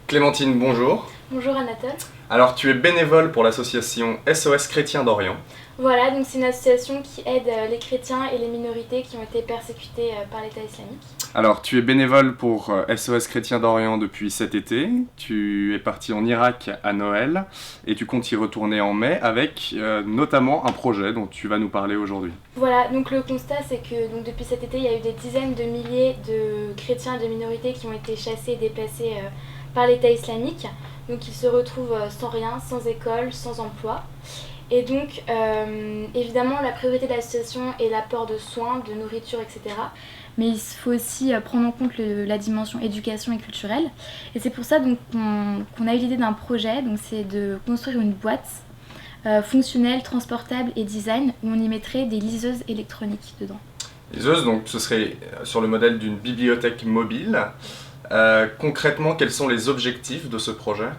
Clémentine, bonjour. Bonjour Anatole. Alors tu es bénévole pour l'association SOS Chrétiens d'Orient. Voilà, donc c'est une association qui aide les chrétiens et les minorités qui ont été persécutés par l'État islamique. Alors tu es bénévole pour SOS Chrétiens d'Orient depuis cet été. Tu es parti en Irak à Noël et tu comptes y retourner en mai avec notamment un projet dont tu vas nous parler aujourd'hui. Voilà, donc le constat c'est que donc, depuis cet été il y a eu des dizaines de milliers de chrétiens et de minorités qui ont été chassés et déplacés par l'État islamique. Donc ils se retrouvent sans rien, sans école, sans emploi. Et donc, évidemment, la priorité de l'association est l'apport de soins, de nourriture, etc. Mais il faut aussi prendre en compte la dimension éducation et culturelle. Et c'est pour ça donc, qu'on a eu l'idée d'un projet, donc c'est de construire une boîte fonctionnelle, transportable et design, où on y mettrait des liseuses électroniques dedans. Liseuses, donc ce serait sur le modèle d'une bibliothèque mobile. Concrètement, quels sont les objectifs de ce projet?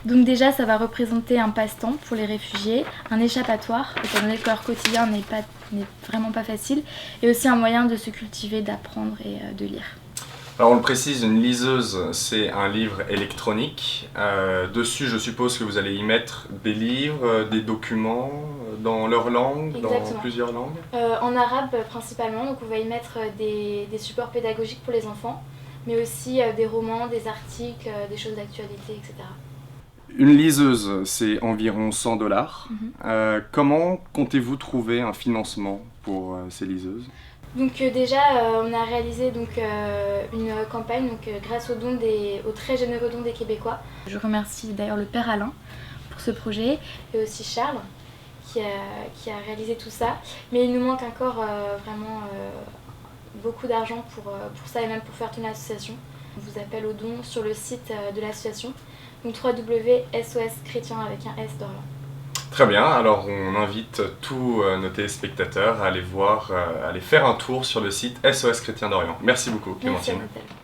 Donc déjà, ça va représenter un passe-temps pour les réfugiés, un échappatoire, étant donné que leur quotidien n'est vraiment pas facile, et aussi un moyen de se cultiver, d'apprendre et de lire. Alors on le précise, une liseuse, c'est un livre électronique. Dessus, je suppose que vous allez y mettre des livres, des documents dans leur langue, Exactement. dans plusieurs langues. En arabe principalement, donc on va y mettre des supports pédagogiques pour les enfants, mais aussi des romans, des articles, des choses d'actualité, etc. Une liseuse, c'est environ 100 $. Comment comptez-vous trouver un financement pour ces liseuses? Donc déjà, on a réalisé une campagne grâce aux très généreux dons des Québécois. Je remercie d'ailleurs le Père Alain pour ce projet et aussi Charles qui a réalisé tout ça. Mais il nous manque encore vraiment beaucoup d'argent pour ça et même pour faire tourner l'association. On vous appelle aux dons sur le site de l'association, donc www.soschrétien avec un S d'Orient. Très bien, alors on invite tous nos téléspectateurs à aller faire un tour sur le site SOS Chrétien d'Orient. Merci beaucoup Clémentine. Merci Anatole.